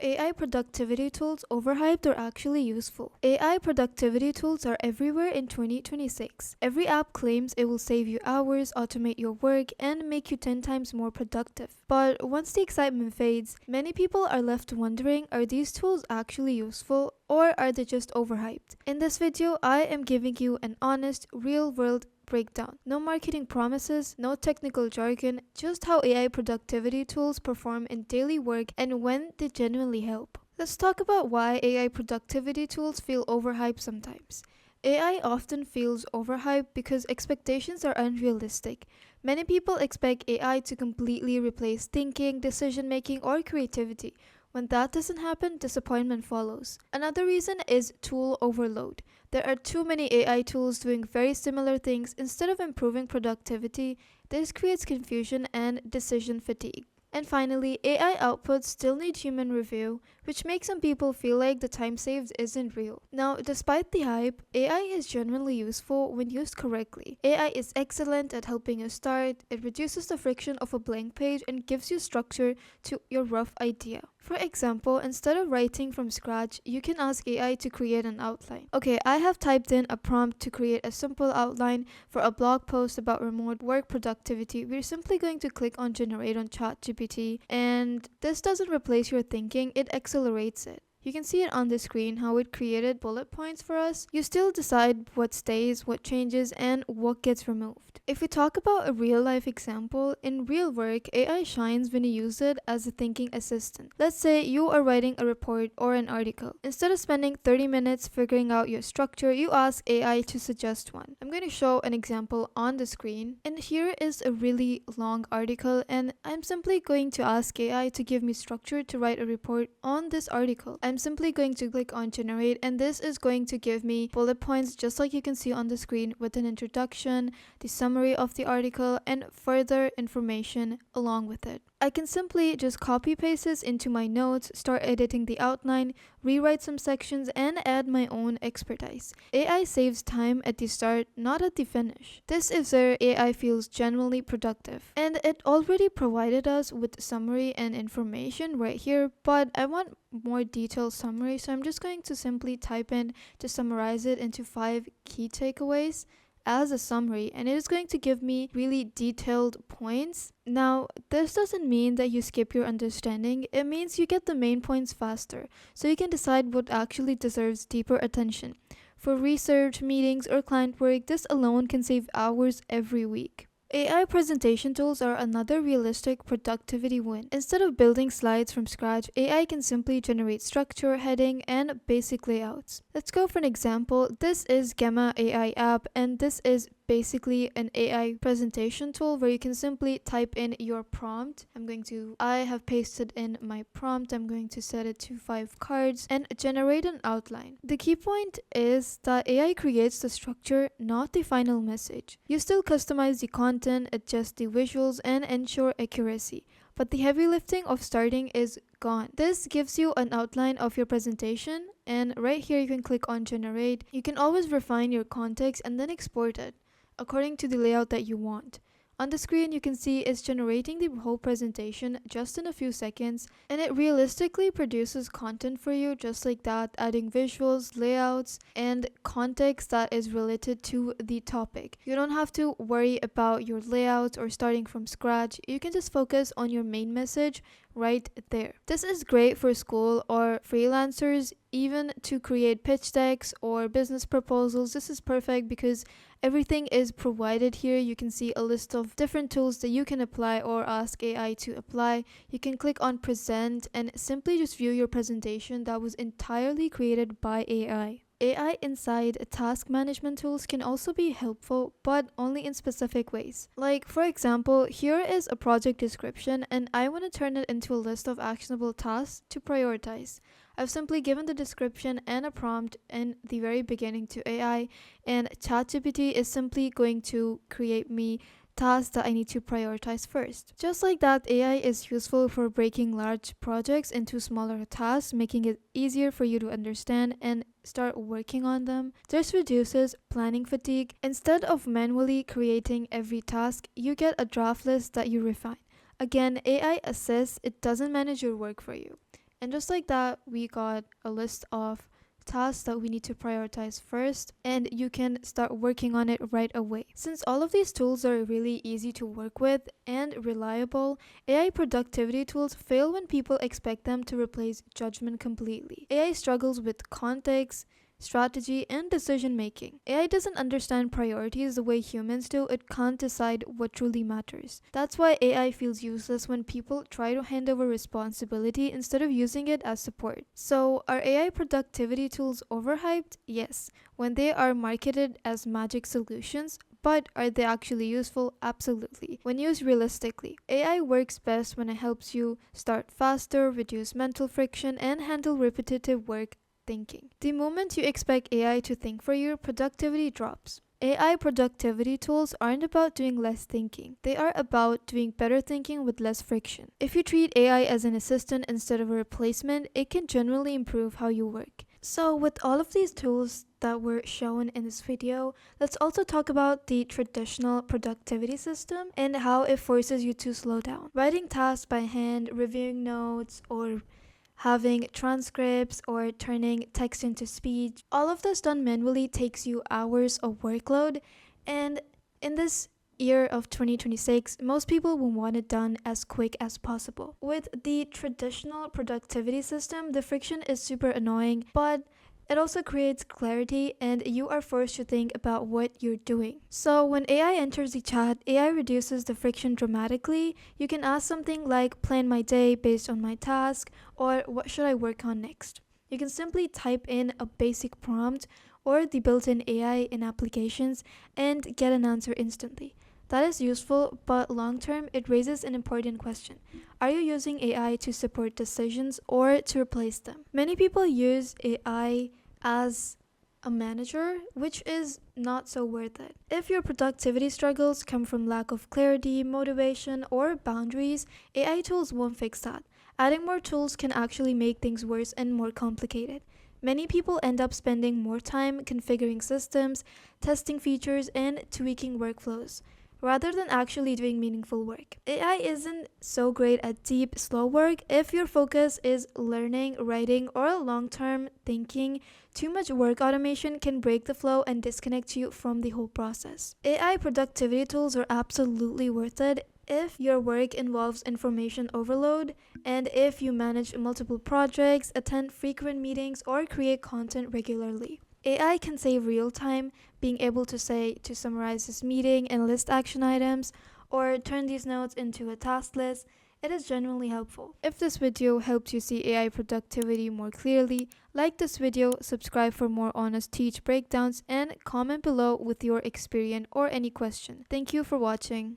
AI productivity tools overhyped or actually useful? AI productivity tools are everywhere in 2026. Every app claims it will save you hours, automate your work, and make you 10 times more productive. But once the excitement fades, many people are left wondering, are these tools actually useful or are they just overhyped? In this video, I am giving you an honest, real-world breakdown. No marketing promises, no technical jargon, just how AI productivity tools perform in daily work and when they genuinely help. Let's talk about why AI productivity tools feel overhyped sometimes. AI often feels overhyped because expectations are unrealistic. Many people expect AI to completely replace thinking, decision making, or creativity. When that doesn't happen, disappointment follows. Another reason is tool overload. There are too many AI tools doing very similar things instead of improving productivity. This creates confusion and decision fatigue. And finally, AI outputs still need human review, which makes some people feel like the time saved isn't real. Now, despite the hype, AI is genuinely useful when used correctly. AI is excellent at helping you start, it reduces the friction of a blank page and gives you structure to your rough idea. For example, instead of writing from scratch, you can ask AI to create an outline. Okay, I have typed in a prompt to create a simple outline for a blog post about remote work productivity. We're simply going to click on generate on ChatGPT, and this doesn't replace your thinking, it accelerates it. You can see it on the screen how it created bullet points for us. You still decide what stays, what changes, and what gets removed. If we talk about a real life example, in real work, AI shines when you use it as a thinking assistant. Let's say you are writing a report or an article. Instead of spending 30 minutes figuring out your structure, you ask AI to suggest one. I'm going to show an example on the screen. And here is a really long article, and I'm simply going to ask AI to give me structure to write a report on this article. I'm simply going to click on generate, and this is going to give me bullet points just like you can see on the screen with an introduction, the summary of the article, and further information along with it. I can simply just copy paste this into my notes, start editing the outline, rewrite some sections, and add my own expertise. AI saves time at the start, not at the finish. This is where AI feels genuinely productive. And it already provided us with summary and information right here, but I want more detailed summary, so I'm just going to simply type in to summarize it into 5 key takeaways as a summary, and it is going to give me really detailed points. Now, this doesn't mean that you skip your understanding, it means you get the main points faster, so you can decide what actually deserves deeper attention. For research, meetings, or client work, this alone can save hours every week. AI presentation tools are another realistic productivity win. Instead of building slides from scratch, AI can simply generate structure, heading, and basic layouts. Let's go for an example. This is Gamma AI app, and this is basically an AI presentation tool where you can simply type in your prompt. I have pasted in my prompt. I'm going to set it to 5 cards and generate an outline. The key point is that AI creates the structure, not the final message. You still customize the content, adjust the visuals, and ensure accuracy. But the heavy lifting of starting is gone. This gives you an outline of your presentation, and right here you can click on generate. You can always refine your context and then export it according to the layout that you want. On the screen, you can see it's generating the whole presentation just in a few seconds, and it realistically produces content for you just like that, adding visuals, layouts, and context that is related to the topic. You don't have to worry about your layouts or starting from scratch. You can just focus on your main message right there. This is great for school or freelancers, even to create pitch decks or business proposals. This is perfect because everything is provided here. You can see a list of different tools that you can apply or ask AI to apply. You can click on present and simply just view your presentation that was entirely created by AI. AI inside task management tools can also be helpful, but only in specific ways. Like, for example, here is a project description and I want to turn it into a list of actionable tasks to prioritize. I've simply given the description and a prompt in the very beginning to AI, and ChatGPT is simply going to create me tasks that I need to prioritize first. Just like that, AI is useful for breaking large projects into smaller tasks, making it easier for you to understand and start working on them. This reduces planning fatigue. Instead of manually creating every task, you get a draft list that you refine. Again, AI assists, it doesn't manage your work for you. And just like that, we got a list of tasks that we need to prioritize first, and you can start working on it right away. Since all of these tools are really easy to work with and reliable, AI productivity tools fail when people expect them to replace judgment completely. AI struggles with context, strategy, and decision making. AI doesn't understand priorities the way humans do. It can't decide what truly matters. That's why AI feels useless when people try to hand over responsibility instead of using it as support. So, are AI productivity tools overhyped? Yes, when they are marketed as magic solutions. But are they actually useful? Absolutely. When used realistically, AI works best when it helps you start faster, reduce mental friction, and handle repetitive work thinking. The moment you expect AI to think for you, productivity drops. AI productivity tools aren't about doing less thinking. They are about doing better thinking with less friction. If you treat AI as an assistant instead of a replacement, it can generally improve how you work. So, with all of these tools that were shown in this video, let's also talk about the traditional productivity system and how it forces you to slow down. Writing tasks by hand, reviewing notes, or having transcripts or turning text into speech. All of this done manually takes you hours of workload, and in this year of 2026, most people will want it done as quick as possible. With the traditional productivity system, the friction is super annoying, but it also creates clarity and you are forced to think about what you're doing. So when AI enters the chat, AI reduces the friction dramatically. You can ask something like plan my day based on my task or what should I work on next. You can simply type in a basic prompt or the built-in AI in applications and get an answer instantly. That is useful, but long term, it raises an important question. Are you using AI to support decisions or to replace them? Many people use AI as a manager, which is not so worth it. If your productivity struggles come from lack of clarity, motivation, or boundaries, AI tools won't fix that. Adding more tools can actually make things worse and more complicated. Many people end up spending more time configuring systems, testing features, and tweaking workflows rather than actually doing meaningful work. AI isn't so great at deep, slow work. If your focus is learning, writing, or long-term thinking, too much work automation can break the flow and disconnect you from the whole process. AI productivity tools are absolutely worth it if your work involves information overload and if you manage multiple projects, attend frequent meetings, or create content regularly. AI can save real time, being able to say to summarize this meeting and list action items, or turn these notes into a task list. It is genuinely helpful. If this video helped you see AI productivity more clearly, like this video, subscribe for more honest teach breakdowns, and comment below with your experience or any question. Thank you for watching.